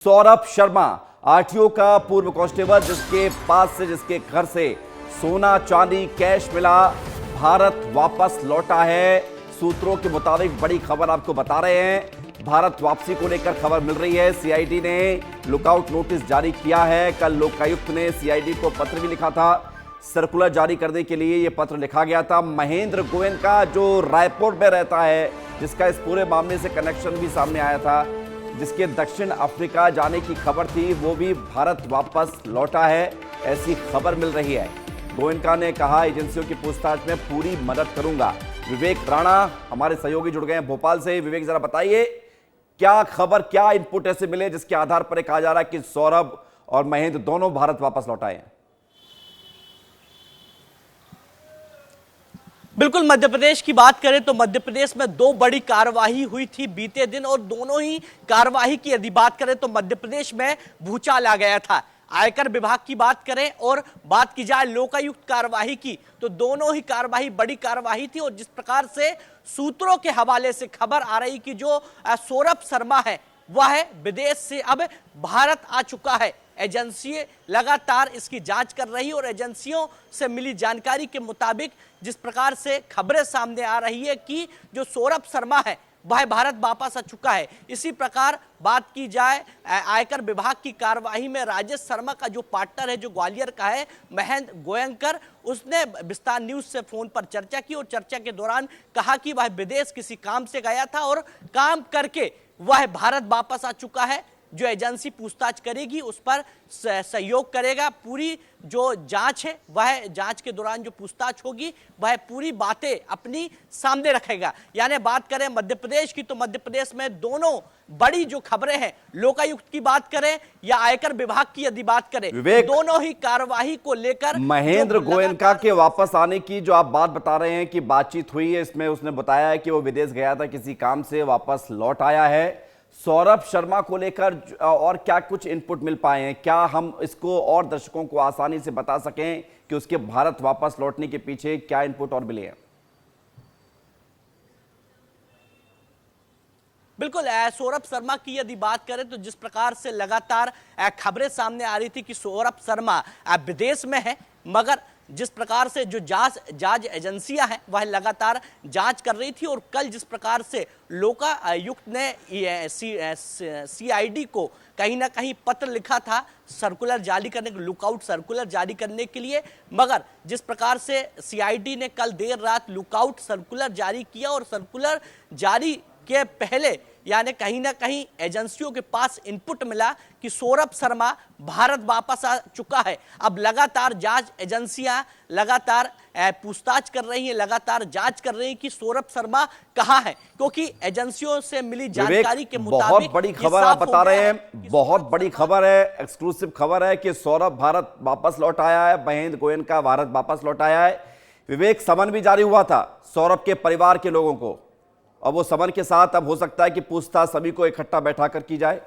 Saurabh Sharma RTO का पूर्व constable जिसके घर से सोना चांदी कैश मिला, भारत वापस लौटा है। सूत्रों के मुताबिक बड़ी खबर आपको बता रहे हैं। भारत वापसी को लेकर खबर मिल रही है। सीआईडी ने लुकआउट नोटिस जारी किया है। कल लोकायुक्त ने सीआईडी को पत्र भी लिखा था। सर्कुलर जारी करने के लिए यह पत्र लिखा गया था। महेंद्र गोयनका जो रायपुर में रहता है, जिसका इस पूरे मामले से कनेक्शन भी सामने आया था, जिसके दक्षिण अफ्रीका जाने की खबर थी, वो भी भारत वापस लौटा है, ऐसी खबर मिल रही है। गोयनका ने कहा, एजेंसियों की पूछताछ में पूरी मदद करूंगा। विवेक राणा हमारे सहयोगी जुड़ गए हैं भोपाल से। विवेक, जरा बताइए क्या खबर, क्या इनपुट ऐसे मिले जिसके आधार पर कहा जा रहा है कि सौरभ और महेंद्र दोनों भारत वापस लौटाए हैं? बिल्कुल, मध्य प्रदेश की बात करें तो मध्य प्रदेश में दो बड़ी कार्रवाई हुई थी बीते दिन, और दोनों ही कार्रवाई की यदि बात करें तो मध्य प्रदेश में भूचाल आ गया था। आयकर विभाग की बात करें और बात की जाए लोकायुक्त कार्रवाई की, तो दोनों ही कार्रवाई बड़ी कार्रवाई थी। और जिस प्रकार से सूत्रों के हवाले से खबर आ रही कि जो सौरभ शर्मा है वह विदेश से अब भारत आ चुका है। एजेंसी लगातार इसकी जांच कर रही है और एजेंसियों से मिली जानकारी के मुताबिक जिस प्रकार से खबरें सामने आ रही है कि जो सौरभ शर्मा है वह भारत वापस आ चुका है। इसी प्रकार बात की जाए आयकर विभाग की कार्यवाही में राजेश शर्मा का जो पार्टनर है, जो ग्वालियर का है, महेंद्र गोयनकर, उसने विस्तार न्यूज से फोन पर चर्चा की और चर्चा के दौरान कहा कि वह विदेश किसी काम से गया था और काम करके वह भारत वापस आ चुका है। जो एजेंसी पूछताछ करेगी उस पर सहयोग करेगा। पूरी जो जांच है वह जांच के दौरान जो पूछताछ होगी वह पूरी बातें अपनी सामने रखेगा। यानी बात करें मध्य प्रदेश की तो मध्य प्रदेश में दोनों बड़ी जो खबरें हैं, लोकायुक्त की बात करें या आयकर विभाग की यदि बात करें, दोनों ही कार्यवाही को लेकर महेंद्र गोयनका के वापस आने की जो आप बात बता रहे हैं कि बातचीत हुई है, इसमें उसने बताया है कि वो विदेश गया था किसी काम से, वापस लौट आया है। सौरभ शर्मा को लेकर और क्या कुछ इनपुट मिल पाए हैं? क्या हम इसको और दर्शकों को आसानी से बता सकें कि उसके भारत वापस लौटने के पीछे क्या इनपुट और मिले हैं? बिल्कुल, सौरभ शर्मा की यदि बात करें तो जिस प्रकार से लगातार खबरें सामने आ रही थी कि सौरभ शर्मा विदेश में है, मगर जिस प्रकार से जो जांच एजेंसियां हैं वह लगातार जांच कर रही थी। और कल जिस प्रकार से लोकायुक्त ने सीआईडी को कहीं ना कहीं पत्र लिखा था सर्कुलर जारी करने, लुकआउट सर्कुलर जारी करने के लिए, मगर जिस प्रकार से सीआईडी ने कल देर रात लुकआउट सर्कुलर जारी किया और सर्कुलर जारी के पहले यानी कहीं ना कहीं एजेंसियों के पास इनपुट मिला कि सौरभ शर्मा भारत वापस आ चुका है। अब लगातार जांच एजेंसियां लगातार पूछताछ कर रही हैं, लगातार जांच कर रही हैं कि सौरभ शर्मा कहां है, क्योंकि एजेंसियों से मिली जानकारी के मुताबिक बहुत बड़ी खबर आप बता रहे हैं, बहुत बड़ी खबर है, एक्सक्लूसिव खबर है कि सौरभ भारत वापस लौट आया है, महेंद्र गोयनका भारत वापस लौट आया है। विवेक, समन भी जारी हुआ था सौरभ के परिवार के लोगों को, और वो समन के साथ अब हो सकता है कि पूछताछ सभी को इकट्ठा बैठाकर की जाए।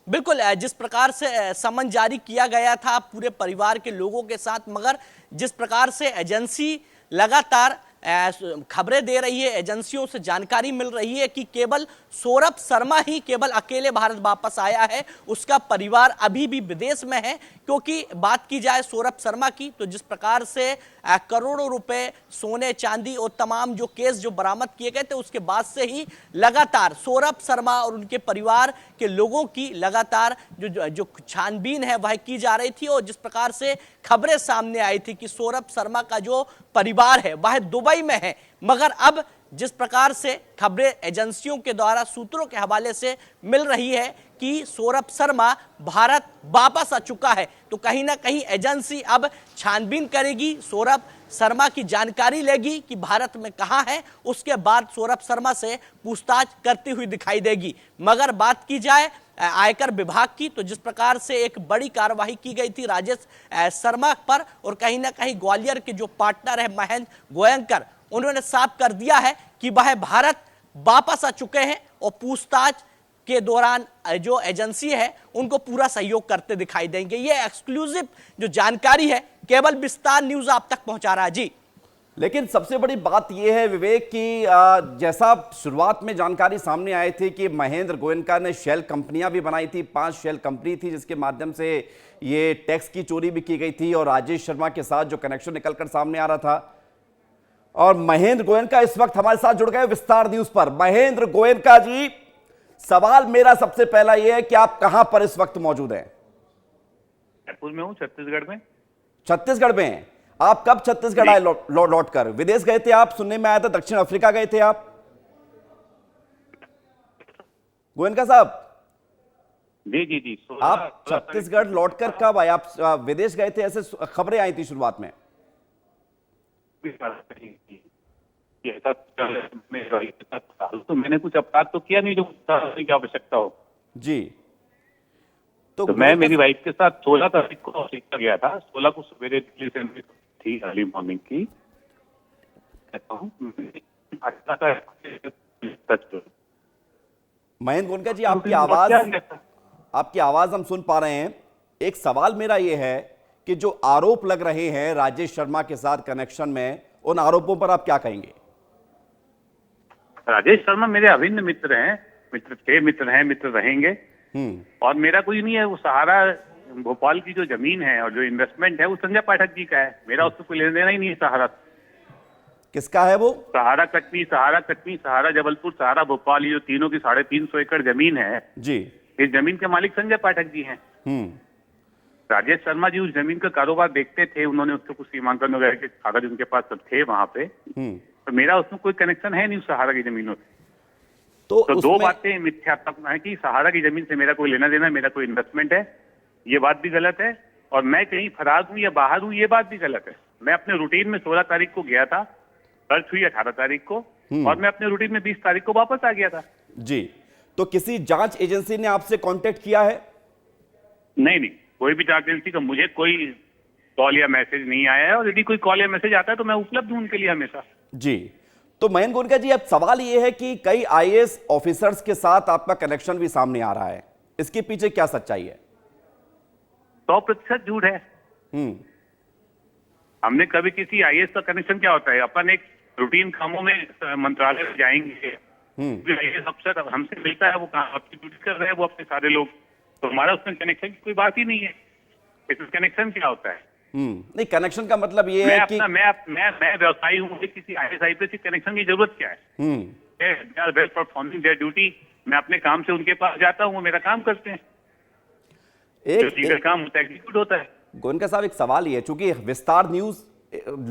बिल्कुल, जिस प्रकार से समन जारी किया गया था पूरे परिवार के लोगों के साथ, मगर जिस प्रकार से एजेंसी लगातार खबरें दे रही है, एजेंसियों से जानकारी मिल रही है कि केवल सौरभ शर्मा ही केवल अकेले भारत वापस आया है, उसका परिवार अभी भी विदेश में है। क्योंकि बात की जाए सौरभ शर्मा की तो जिस प्रकार से करोड़ों रुपए सोने चांदी और तमाम जो केस जो बरामद किए गए थे, उसके बाद से ही लगातार सौरभ शर्मा और उनके परिवार के लोगों की लगातार जो छानबीन है वह की जा रही थी। और जिस प्रकार से खबरें सामने आई थी कि सौरभ शर्मा का जो परिवार है वह दुबई में है, मगर अब जिस प्रकार से खबरें एजेंसियों के द्वारा सूत्रों के हवाले से मिल रही है कि सौरभ शर्मा भारत वापस आ चुका है, तो कहीं ना कहीं एजेंसी अब छानबीन करेगी, सौरभ शर्मा की जानकारी लेगी कि भारत में कहां है, उसके बाद सौरभ शर्मा से पूछताछ करती हुई दिखाई देगी। मगर बात की जाए आयकर विभाग की तो जिस प्रकार से एक बड़ी कार्रवाई की गई थी राजेश शर्मा पर, और कहीं ना कहीं ग्वालियर के जो पार्टनर है महेंद्र गोयनकर, उन्होंने साफ कर दिया है कि वह भारत वापस आ चुके हैं और पूछताछ के दौरान जो एजेंसी है उनको पूरा सहयोग करते दिखाई देंगे। ये एक्सक्लूसिव जो जानकारी है केवल विस्तार न्यूज आप तक पहुंचा रहा है। जी लेकिन सबसे बड़ी बात यह है विवेक कि जैसा शुरुआत में जानकारी सामने आई थी कि महेंद्र गोयनका ने शेल कंपनियां भी बनाई थी, 5 शेल कंपनी थी जिसके माध्यम से ये टैक्स की चोरी भी की गई थी और राजेश शर्मा के साथ जो कनेक्शन निकलकर सामने आ रहा था। और महेंद्र गोयनका इस वक्त हमारे साथ जुड़ गए विस्तार न्यूज पर। महेंद्र गोयनका जी, सवाल मेरा सबसे पहला यह है कि आप कहां पर इस वक्त मौजूद हैं? जयपुर में हूँ, छत्तीसगढ़ में। छत्तीसगढ़ में हैं। आप कब छत्तीसगढ़ आए लौट कर? विदेश गए थे आप, सुनने में आया था दक्षिण अफ्रीका गए थे आप, गोयनका साहब? जी जी जी। आप छत्तीसगढ़ लौटकर कब आए? आप विदेश गए थे, ऐसे खबरें आई थी शुरुआत में। तो मैंने कुछ अपराध तो किया नहीं जो की आवश्यकता हो। जी, तो मैं मेरी वाइफ के साथ 16 तारीख को अफ्रीका गया था। 16 को सवेरे दिल्ली से थी, अर्ली मॉर्निंग की। महेंद्र गोयनका जी, आपकी आवाज हम सुन पा रहे हैं। एक सवाल मेरा यह है कि जो आरोप लग रहे हैं राजेश शर्मा के साथ कनेक्शन में, उन आरोपों पर आप क्या कहेंगे? राजेश शर्मा मेरे अभिन्न मित्र हैं, मित्र थे, मित्र हैं, मित्र रहेंगे। और मेरा कोई नहीं है। वो सहारा भोपाल की जो जमीन है और जो इन्वेस्टमेंट है वो संजय पाठक जी का है। मेरा उससे कोई लेना देना ही नहीं है। सहारा किसका है वो? सहारा कटनी, सहारा जबलपुर, सहारा भोपाल, ये जो तीनों की 350 एकड़ जमीन है जी, इस जमीन के मालिक संजय पाठक जी हैं। राजेश शर्मा जी उस जमीन का कारोबार देखते थे। उन्होंने उसको कुछ सीमांकन वगैरह के कागज उनके पास सब थे वहां पे। तो मेरा उसमें कोई कनेक्शन है नहीं उस सहारा की जमीनों से। तो दो बातें मिथ्यात्मक है कि सहारा की जमीन से मेरा कोई लेना देना, मेरा कोई इन्वेस्टमेंट है, ये बात भी गलत है। और मैं कहीं फरार हूं या बाहर हूं, ये बात भी गलत है। मैं अपने रूटीन में 16 तारीख को गया था, सर्च हुई 18 तारीख को, और मैं अपने रूटीन में 20 तारीख को वापस आ गया था। जी, तो किसी जांच एजेंसी ने आपसे कांटेक्ट किया है? नहीं, कोई भी जांच एजेंसी का मुझे कोई कॉल या मैसेज नहीं आया है। और यदि कोई कॉल या मैसेज आता है तो मैं उपलब्ध हूं उनके लिए हमेशा। जी, तो महेंद्र गोयनका जी, अब सवाल यह है कि कई आईएएस ऑफिसर्स के साथ आपका कनेक्शन भी सामने आ रहा है, इसके पीछे क्या सच्चाई है? 100% झूठ है। हमने कभी किसी आईएएस का कनेक्शन, क्या होता है, अपन एक रूटीन कामों में मंत्रालय में जाएंगे, आईएएस अफसर हमसे मिलता है, वो अपनी ड्यूटी कर रहे हैं वो अपने सारे लोग, तो हमारा उसमें कनेक्शन की कोई बात ही नहीं है। इसमें कनेक्शन क्या होता है? नहीं, कनेक्शन का मतलब ये है कि मैं व्यवसायी हूँ, मुझे किसी आईएएस आईपीएस की कनेक्शन की जरूरत क्या है? वेल परफॉर्मिंग देयर ड्यूटी, मैं अपने काम से उनके पास जाता हूँ, वो मेरा काम करते हैं, जो काम होता है एग्जीक्यूट होता है। गोयनका साहब, एक सवाल ये है, चूंकि विस्तार न्यूज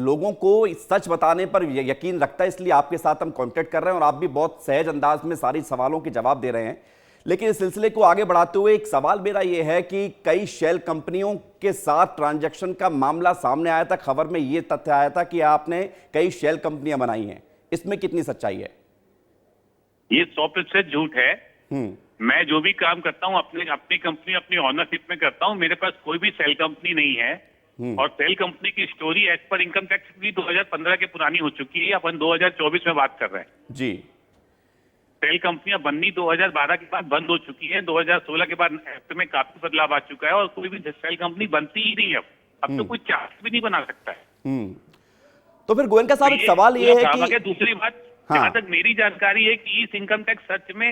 लोगों को सच बताने पर यकीन रखता है, इसलिए आपके साथ हम कांटेक्ट कर रहे हैं और आप भी बहुत सहज अंदाज में सारी सवालों के जवाब दे रहे हैं। लेकिन इस सिलसिले को आगे बढ़ाते हुए एक सवाल मेरा यह है कि कई शेल कंपनियों के साथ ट्रांजैक्शन का मामला सामने आया था, खबर में यह तथ्य आया था कि आपने कई शेल कंपनियां बनाई हैं, इसमें कितनी सच्चाई है? ये 100% झूठ है। मैं जो भी काम करता हूं अपनी कंपनी, अपनी ऑनरशिप में करता हूं। मेरे पास कोई भी सेल कंपनी नहीं है। और सेल कंपनी की स्टोरी एज पर इनकम टैक्स भी 2015 के पुरानी हो चुकी है। अपन 2024 में बात कर रहे हैं जी। सेल कंपनियां बननी 2012 के बाद बंद हो चुकी है। 2016 के बाद एक्ट में काफी बदलाव आ चुका है और कोई भी सेल कंपनी बनती ही नहीं है। अब तो कोई चार्ज भी नहीं बना सकता है। तो फिर गोयनका साहब, एक सवाल ये है कि दूसरी बात, जहां तक मेरी जानकारी है कि इस इनकम टैक्स सर्च में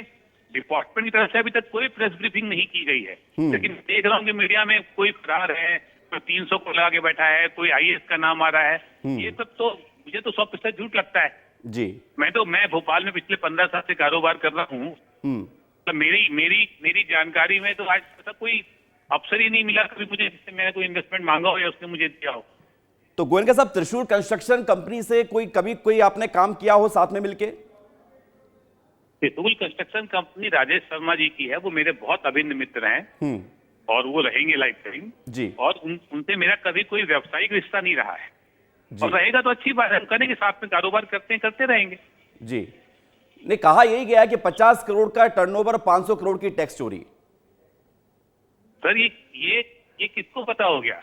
डिपार्टमेंट की तरफ से अभी तक कोई प्रेस ब्रीफिंग नहीं की गई है। लेकिन देख रहा हूँ कि मीडिया में कोई फरार है, कोई 300 को लगा के बैठा है, कोई आईएएस का नाम आ रहा है। ये सब तो मुझे तो 100% झूठ लगता है जी। मैं भोपाल में पिछले 15 साल से कारोबार कर रहा हूँ। तो मेरी जानकारी में तो आज तक कोई अफसर ही नहीं मिला कभी मुझे जिससे मैंने कोई इन्वेस्टमेंट मांगा हो या उसने मुझे दिया हो। तो गोयनका साहब, त्रिशूल कंस्ट्रक्शन कंपनी से कभी कोई आपने काम किया हो साथ में मिलके? त्रिशूल कंस्ट्रक्शन कंपनी राजेश शर्मा जी की है, वो मेरे बहुत अभिन्न मित्र हैं और वो रहेंगे लाइफ टाइम जी। और उनसे मेरा कभी कोई व्यावसायिक रिश्ता नहीं रहा है और रहेगा तो अच्छी बात है। हम करेंगे, साथ में कारोबार करते रहेंगे जी। ने कहा यही गया कि 50 करोड़ का टर्नओवर, 500 करोड़ की टैक्स चोरी। सर ये किसको पता हो गया?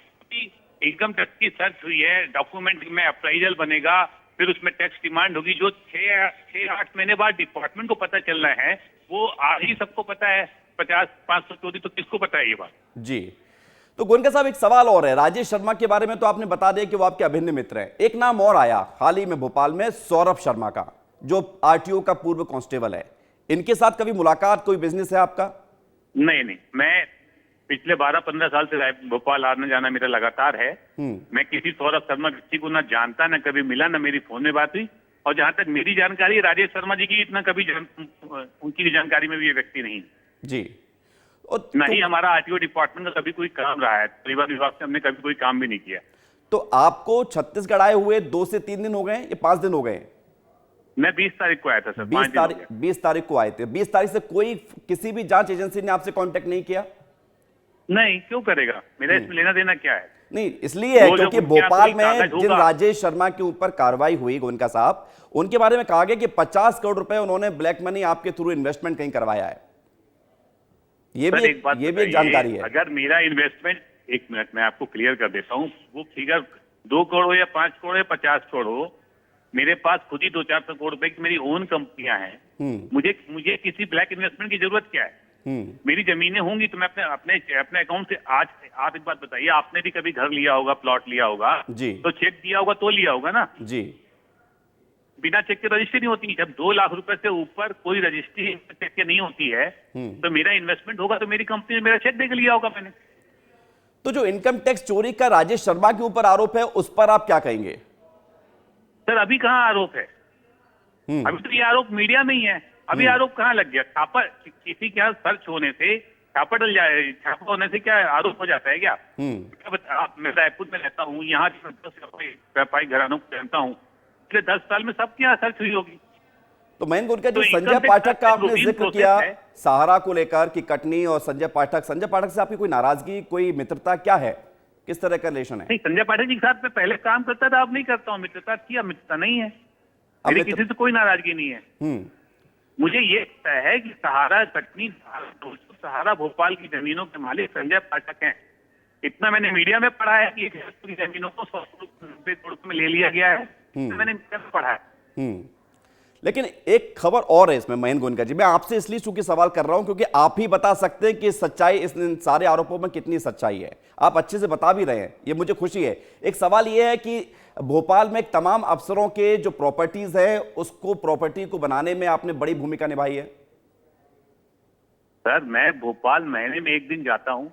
इनकम टैक्स की सर्च हुई है, डॉक्यूमेंट में अप्राइजल बनेगा, फिर उसमें टैक्स डिमांड होगी। जो 6-8 महीने बाद डिपार्टमेंट को पता चल रहा है, वो आज ही सबको पता है। 50-500 चोरी तो किसको पता है ये बात? जी। तो गोयनका साहब, एक सवाल और है। राजेश शर्मा के बारे में तो आपने बता दिया कि वो आपके अभिन्न मित्र हैं। एक नाम और आया हाल ही में भोपाल में, सौरभ शर्मा का, जो आरटीओ का पूर्व कांस्टेबल है। इनके साथ कभी मुलाकात, कोई बिजनेस है आपका? नहीं नहीं, मैं पिछले 12-15 साल से भोपाल आने जाना मेरा लगातार है। मैं किसी सौरभ शर्मा व्यक्ति को ना जानता, ना कभी मिला, ना मेरी फोन में बात हुई। और जहां तक मेरी जानकारी है, राजेश शर्मा जी की इतना कभी उनकी जानकारी में भी ये व्यक्ति नहीं जी। ना ही हमारा आरटीओ डिपार्टमेंट का कभी कोई काम रहा है। परिवहन विभाग से हमने कभी कोई काम भी नहीं किया। तो आपको छत्तीसगढ़ आए हुए 2 से 3 दिन हो गए या 5 दिन हो गए? मैं 20 तारीख को आया था सर। 20 तारीख को आए थे। 20 तारीख से कोई किसी भी जांच एजेंसी ने आपसे कांटेक्ट नहीं किया? नहीं, क्यों करेगा? मेरा इसमें लेना देना क्या है? नहीं, इसलिए है क्योंकि भोपाल में जिन राजेश शर्मा के ऊपर कार्रवाई हुई गोयनका साहब, उनके बारे में कहा गया कि 50 करोड़ रुपए उन्होंने ब्लैक मनी आपके थ्रू इन्वेस्टमेंट कहीं करवाया है। ये भी एक जानकारी है। अगर मेरा इन्वेस्टमेंट, 1 मिनट मैं आपको क्लियर कर देता हूँ, वो फिगर 2 करोड़ हो या 5 करोड़ या 50 करोड़ हो, मेरे पास खुद ही 200-400 करोड़ रुपए की मेरी ओन कंपनियां हैं। मुझे किसी ब्लैक इन्वेस्टमेंट की जरूरत क्या है? मेरी जमीनें होंगी तो मैं अपने अकाउंट से आज, आप एक बात बताइए, आपने भी कभी घर लिया होगा, प्लॉट लिया होगा जी, तो चेक दिया होगा तो लिया होगा ना जी। बिना चेक के रजिस्ट्री नहीं होती। जब 2 लाख रुपए से ऊपर कोई रजिस्ट्री चेक के नहीं होती है तो मेरा इन्वेस्टमेंट होगा तो मेरी कंपनी ने मेरा चेक देकर लिया होगा मैंने। तो जो इनकम टैक्स चोरी का राजेश शर्मा के ऊपर आरोप है, उस पर आप क्या कहेंगे? सर अभी कहाँ आरोप है? अभी तो ये आरोप मीडिया में ही है। अभी आरोप कहाँ लग गया? छापा, किसी के यहाँ सर्च होने से छापा डल जाए, छापा होने से क्या आरोप हो जाता है क्या? मैं रायपुर में रहता हूँ, यहाँ व्यापारी घरानों को जानता हूँ, पिछले 10 साल में सबके यहाँ सर्च हुई होगी। तो मयंक गोयनका, जो संजय पाठक का आपने जिक्र किया सहारा को लेकर कि कटनी और संजय पाठक से आपकी कोई नाराजगी, कोई मित्रता क्या है? किस तरह का रिलेशन है? नहीं, संजय पाठक जी के साथ मैं पहले काम करता था, अब नहीं करता हूँ। मित्रता किया, मित्रता नहीं है। मेरी किसी से कोई नाराजगी नहीं है। मुझे ये पता है कि सहारा कटनी, सहारा भोपाल की जमीनों के मालिक संजय पाठक हैं। इतना मैंने मीडिया में पढ़ा है कि जमीनों को 100 करोड़ में ले लिया गया है, मैंने पढ़ा है। लेकिन एक खबर और है इसमें मयंक गोयनका जी, मैं आपसे इसलिए चूंकि सवाल कर रहा हूं क्योंकि आप ही बता सकते हैं कि सच्चाई इस सारे आरोपों में कितनी सच्चाई है। आप अच्छे से बता भी रहे हैं, ये मुझे खुशी है। एक सवाल ये है कि भोपाल में तमाम अफसरों के जो प्रॉपर्टीज है, उसको प्रॉपर्टी को बनाने में आपने बड़ी भूमिका निभाई है। सर मैं भोपाल महीने में 1 दिन जाता हूँ,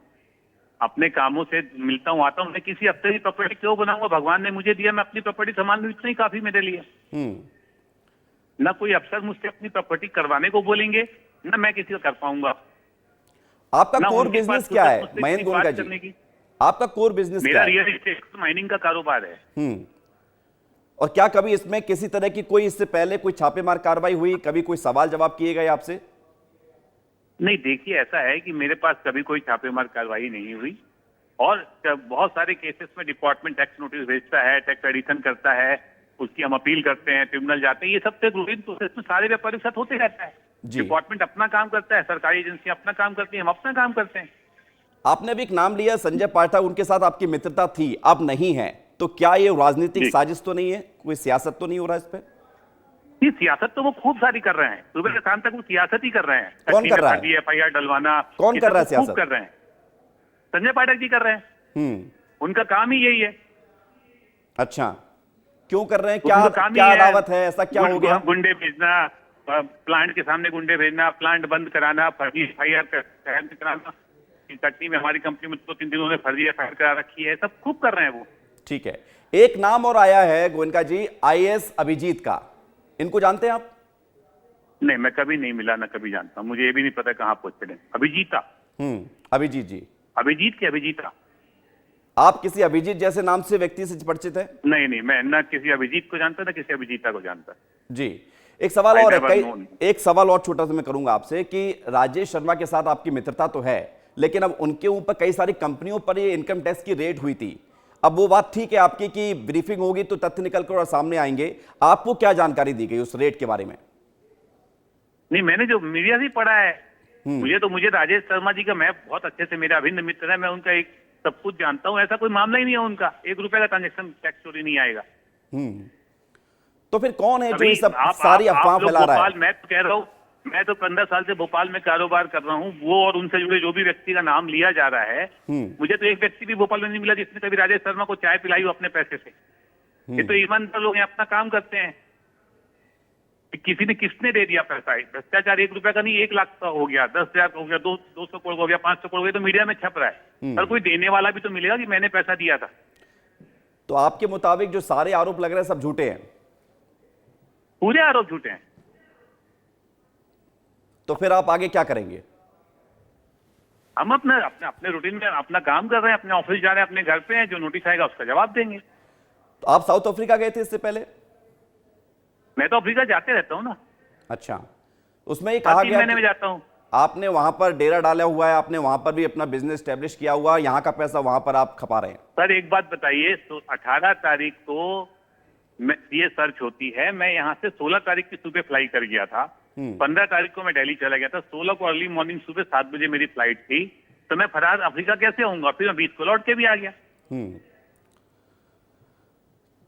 अपने कामों से मिलता हूँ, आता हूँ। मैं किसी अफसर की प्रॉपर्टी क्यों बनाऊंगा? भगवान ने मुझे दिया, मैं अपनी प्रॉपर्टी संभाल लूं, इतना ही काफी मेरे लिए। ना कोई अफसर मुझसे अपनी प्रॉपर्टी करवाने को बोलेंगे, ना मैं किसी को कर पाऊंगा। आपका कोर बिजनेस क्या है मयंक गोयनका जी? आपका कोर बिजनेस मेरा रियल एस्टेट माइनिंग का कारोबार है। और क्या कभी इसमें किसी तरह की कोई, इससे पहले कोई छापेमार कार्रवाई हुई, कभी कोई सवाल जवाब किए गए आपसे? नहीं, देखिए ऐसा है कि मेरे पास कभी कोई छापेमार कार्रवाई नहीं हुई। और बहुत सारे केसेस में डिपार्टमेंट टैक्स नोटिस भेजता है, टैक्स एडिशन करता है, उसकी हम अपील करते हैं, ट्रिब्यूनल जाते हैं। ये सब रूटीन प्रोसेस में सारे व्यापारियों के साथ होते रहता है। डिपार्टमेंट अपना काम करता है, सरकारी एजेंसियां अपना काम करती हैं, हम अपना काम करते हैं। आपने भी एक नाम लिया संजय पाठक, उनके साथ आपकी मित्रता थी, अब नहीं है, तो क्या ये राजनीतिक साजिश तो नहीं है? कोई सियासत तो नहीं हो रहा है इस पे? ये सियासत तो वो खूब सारी कर रहे हैं, सुबह से शाम तक वो सियासत ही कर रहे हैं। कौन कर रहा है? FIR डलवाना, कौन कर रहा है सियासत? कर रहे हैं, संजय पाठक जी कर रहे हैं। उनका काम ही यही है। अच्छा, क्यों कर रहे हैं? क्या अदावत है? ऐसा क्या हो गया? गुंडे भेजना, प्लांट के सामने गुंडे भेजना, प्लांट बंद कराना, फर्जी FIR कराना। कटनी में हमारी कंपनी में 2-3 दिनों में फर्जी FIR करा रखी है, सब खूब कर रहे हैं वो। ठीक है, एक नाम और आया है गोयनका जी, IAS अभिजीत का। इनको जानते हैं आप? नहीं, मैं कभी नहीं मिला, ना कभी जानता। मुझे ये भी नहीं पता कहाँ पहुंचे। अभिजीता? अभिजीत जी। अभिजीत की अभिजीता? आप किसी अभिजीत जैसे नाम से व्यक्ति से परिचित है? नहीं नहीं, मैं ना किसी अभिजीत को जानता, ना किसी अभिजीता को जानता। जी, एक सवाल और है, एक सवाल और छोटा सा मैं करूंगा आपसे कि राजेश शर्मा के साथ आपकी मित्रता तो है, लेकिन अब उनके ऊपर कई सारी कंपनियों पर ये इनकम टैक्स की रेड हुई थी। अब वो बात ठीक है आपकी कि ब्रीफिंग होगी तो तथ्य निकल कर और सामने आएंगे, आपको क्या जानकारी दी गई उस रेड के बारे में? नहीं, मैंने जो मीडिया से पढ़ा है, मुझे राजेश शर्मा जी का, मैं बहुत अच्छे से, मेरा अभिन्न मित्र है, मैं उनका एक सब कुछ जानता हूं। ऐसा कोई मामला ही नहीं है उनका, 1 रुपए का ट्रांजेक्शन टैक्स चोरी नहीं आएगा। तो फिर कौन है जो ये सब सारी अफवाह फैला रहा है? मैं तो कह रहा हूँ, मैं तो 15 साल से भोपाल में कारोबार कर रहा हूँ। वो और उनसे जुड़े जो भी व्यक्ति का नाम लिया जा रहा है, मुझे तो एक व्यक्ति भी भोपाल में नहीं मिला जिसने कभी राजेश शर्मा को चाय पिलाई हो अपने पैसे से। ये तो ईमानदार लोग हैं, अपना काम करते हैं। किसी ने किसने दे दिया पैसा? भ्रष्टाचार 1 रुपया का नहीं, 1 लाख का हो गया, 10,000 हो गया, 200 करोड़ हो गया, 500 करोड़ हो गया, तो मीडिया में छप रहा है। पर कोई देने वाला भी तो मिलेगा कि मैंने पैसा दिया था। तो आपके मुताबिक जो सारे आरोप लग रहे हैं सब झूठे हैं? पूरे आरोप झूठे हैं। तो फिर आप आगे क्या करेंगे? हम अपने रूटीन में अपना काम कर रहे हैं, अपने ऑफिस जा रहे हैं, अपने घर पे हैं, जो नोटिस आएगा उसका जवाब देंगे। तो आप साउथ अफ्रीका गए थे इससे पहले? मैं तो अफ्रीका जाते रहता हूँ ना। अच्छा, उसमें ये कहा गया महीने में जाता हूँ। आपने वहां पर डेरा डाला हुआ है, आपने वहां पर भी अपना बिजनेस स्टैब्लिश किया हुआ है, यहां का पैसा वहां पर आप खपा रहे हैं। सर एक बात बताइए, तो 18 तारीख को ये सर्च होती है। मैं यहाँ से 16 तारीख की सुबह फ्लाई कर गया था, 15 तारीख को मैं दिल्ली चला गया था, 16 को अर्ली मॉर्निंग सुबह 7 बजे मेरी फ्लाइट थी। तो मैं फरार अफ्रीका कैसे होऊंगा? फिर मैं 20 को लौट के भी आ गया।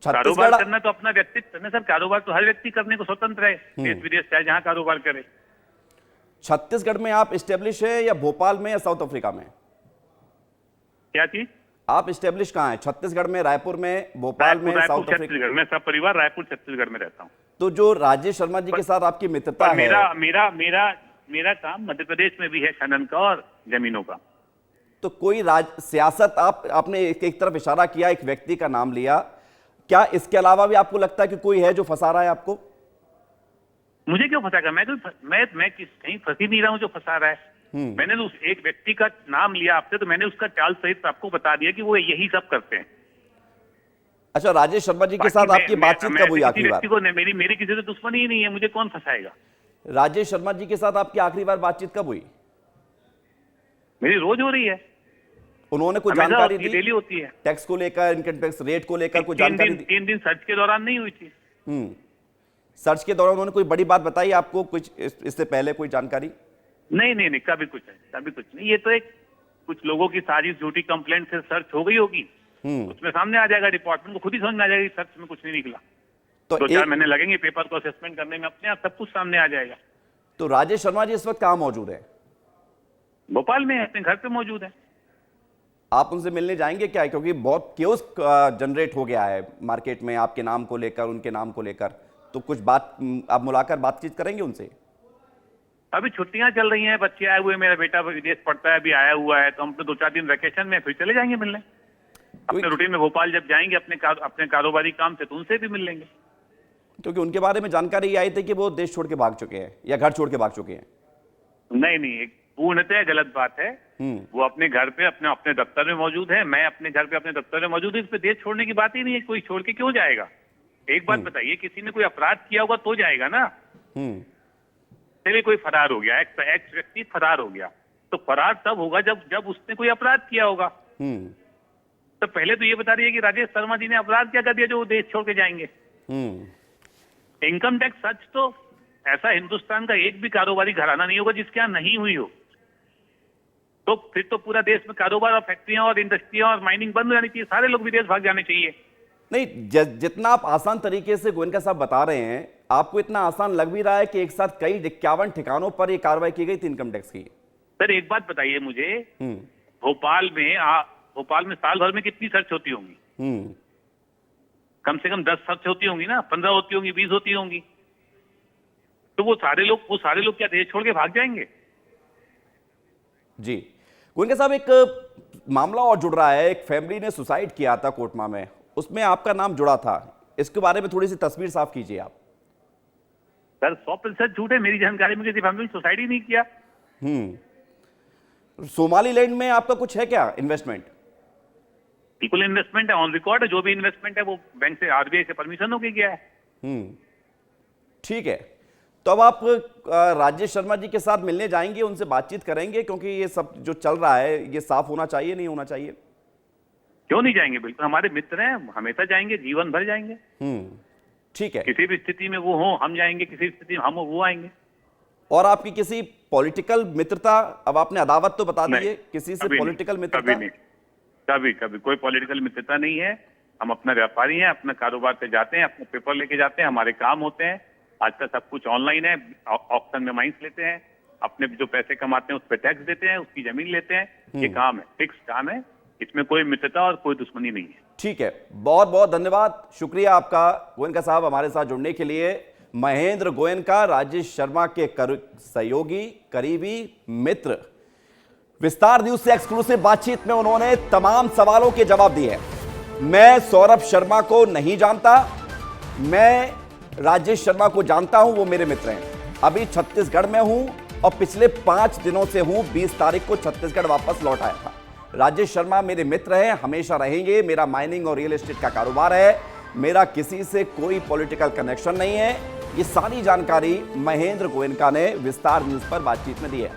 कारोबार करना तो अपना व्यक्तित्व करना सर। कारोबार तो हर व्यक्ति करने को स्वतंत्र है, देश विदेश चाहे जहां कारोबार करे। छत्तीसगढ़ में आप स्टेब्लिश है या भोपाल में या साउथ अफ्रीका में? क्या चीज? आप स्टेब्लिश कहाँ हैं? छत्तीसगढ़ में, रायपुर में, भोपाल में, साउथ अफ्रीका? छत्तीसगढ़ में, सब परिवार रायपुर छत्तीसगढ़ में रहता हूँ। तो जो राजेश शर्मा जी के साथ आपकी मित्रता है, मेरा काम मध्य प्रदेश में भी है, खनन का और जमीनों का। तो कोई सियासत आपने एक तरफ इशारा किया, एक व्यक्ति का नाम लिया, क्या इसके अलावा भी आपको लगता है कि कोई है जो फंसा रहा है आपको? मुझे क्यों फंसाएगा? मैं कहीं फंसी नहीं रहा हूं जो फंसा रहा है। मैंने तो एक व्यक्ति का नाम लिया आपसे, तो मैंने उसका चाल सहित आपको बता दिया कि वो यही सब करते हैं। अच्छा, राजेश शर्मा जी के साथ आपकी बातचीत कब हुई आखिरी बार? मेरी किसी से दुश्मनी ही नहीं है, मुझे कौन फंसाएगा? राजेश शर्मा जी के साथ आपकी आखिरी बार बातचीत कब हुई? मेरी रोज हो रही है। उन्होंने कोई जानकारी दी? डेली होती है। टैक्स को लेकर, इनकम टैक्स रेट को लेकर कोई जानकारी दी? 3 दिन सर्च के दौरान नहीं हुई थी। सर्च के दौरान उन्होंने कोई बड़ी बात बताई आपको? कुछ इससे पहले कोई जानकारी? नहीं, कभी कुछ नहीं। ये तो एक कुछ लोगों की साजिश, झूठी कंप्लेंट से सर्च हो गई होगी, उसमें सामने आ जाएगा, डिपार्टमेंट को खुद ही समझ में आ जाएगा सर्च में कुछ नहीं निकला। तो 2-4 महीने लगेंगे पेपर को असेसमेंट करने में, अपने आप सब कुछ सामने आ जाएगा। तो राजेश शर्मा जी इस वक्त कहाँ मौजूद है? भोपाल में, अपने घर पे मौजूद है। आप उनसे मिलने जाएंगे क्या? क्योंकि बहुत क्योस जनरेट हो गया है मार्केट में आपके नाम को लेकर, उनके नाम को लेकर, तो कुछ बात आप मुलाकात बातचीत करेंगे उनसे? अभी छुट्टियां चल रही हैं, बच्चे आए हुए, मेरा बेटा विदेश पढ़ता है, अभी आया हुआ है, तो हम तो 2-4 दिन वेकेशन में फिर चले जाएंगे मिलने। अपने रूटीन में भोपाल जब जाएंगे अपने कारोबारी काम से, तो उनसे भी मिल लेंगे। क्योंकि उनके बारे में जानकारी ये आई थी कि वो देश छोड़ के भाग चुके हैं या घर छोड़ के भाग चुके हैं। नहीं, एक पूर्णतः गलत बात है। वो अपने घर पे अपने दफ्तर में मौजूद है, मैं अपने घर पे अपने दफ्तर में मौजूद है। इस पे देश छोड़ने की बात ही नहीं है। कोई छोड़ के क्यों जाएगा? एक बात बताइए, किसी ने कोई अपराध किया होगा तो जाएगा ना। चलिए कोई फरार हो गया, एक व्यक्ति फरार हो गया, तो फरार तब होगा जब उसने कोई अपराध किया होगा। तो पहले तो ये बता रही है कि राजेश शर्मा जी ने अपराध क्या कर दिया जो वो देश छोड़ के जाएंगे। इनकम टैक्स सच तो ऐसा हिंदुस्तान का एक भी कारोबारी घराना नहीं होगा जिसके यहाँ नहीं हुई हो। तो फिर तो पूरा देश में कारोबार और फैक्ट्रियां और इंडस्ट्रियां और माइनिंग बंद हो जानी चाहिए, सारे लोग विदेश भाग जाने चाहिए। नहीं, जितना आप आसान तरीके से गोयनका साहब बता रहे हैं, आपको इतना आसान लग भी रहा है कि एक साथ कई 51 ठिकानों पर यह कार्रवाई की गई थी इनकम टैक्स की। सर एक बात बताइए मुझे, भोपाल में साल भर में कितनी सर्च होती होंगी? कम से कम 10 सर्च होती होंगी ना, 15 होती होंगी, 20 होती होंगी। तो वो सारे लोग क्या देश छोड़ के भाग जाएंगे? जी गोयनका साहब, एक मामला और जुड़ रहा है। एक फैमिली ने सुसाइड किया था कोटमा में, उसमें आपका नाम जुड़ा था। इसके बारे में थोड़ी सी तस्वीर साफ कीजिए आप। सर 100% झूठ है। मेरी जानकारी में किसी फैमिली ने सुसाइड ही नहीं किया। सोमालीलैंड में आपका कुछ है क्या इन्वेस्टमेंट? बिल्कुल इन्वेस्टमेंट है, ऑन रिकॉर्ड है। जो भी इन्वेस्टमेंट है वो बैंक से, आरबीआई से परमिशन होके गया है। ठीक है, तो अब आप राजेश शर्मा जी के साथ मिलने जाएंगे, उनसे बातचीत करेंगे? क्योंकि ये सब जो चल रहा है ये साफ होना चाहिए, नहीं होना चाहिए? क्यों नहीं जाएंगे? बिल्कुल, हमारे मित्र हैं, हमेशा जाएंगे, जीवन भर जाएंगे। ठीक है, किसी भी स्थिति में वो हो हम जाएंगे, किसी स्थिति में हम वो आएंगे। और आपकी किसी पॉलिटिकल मित्रता, अब आपने अदावत तो बता दी है, किसी से पॉलिटिकल मित्रता? कभी कोई पॉलिटिकल मित्रता नहीं है। हम अपना व्यापारी हैं, अपना कारोबार पे जाते हैं, अपने पेपर लेके जाते हैं, हमारे काम होते हैं। आजकल सब कुछ ऑनलाइन है, ऑक्शन में माइंस लेते हैं, अपने जो पैसे कमाते हैं उस पर टैक्स देते हैं, उसकी जमीन लेते हैं। ये काम है, फिक्स काम है, इसमें कोई मित्रता और कोई दुश्मनी नहीं है। ठीक है, बहुत बहुत धन्यवाद, शुक्रिया आपका गोयनका साहब हमारे साथ जुड़ने के लिए। महेंद्र गोयनका, राजेश शर्मा के सहयोगी, करीबी मित्र। विस्तार न्यूज से एक्सक्लूसिव बातचीत में उन्होंने तमाम सवालों के जवाब दिए। मैं सौरभ शर्मा को नहीं जानता, मैं राजेश शर्मा को जानता हूं, वो मेरे मित्र हैं। अभी छत्तीसगढ़ में हूं और पिछले 5 दिनों से हूं, 20 तारीख को छत्तीसगढ़ वापस लौट आया था। राजेश शर्मा मेरे मित्र हैं, हमेशा रहेंगे। मेरा माइनिंग और रियल एस्टेट का कारोबार है, मेरा किसी से कोई पॉलिटिकल कनेक्शन नहीं है। ये सारी जानकारी महेंद्र गोयनका ने विस्तार न्यूज पर बातचीत में दी है।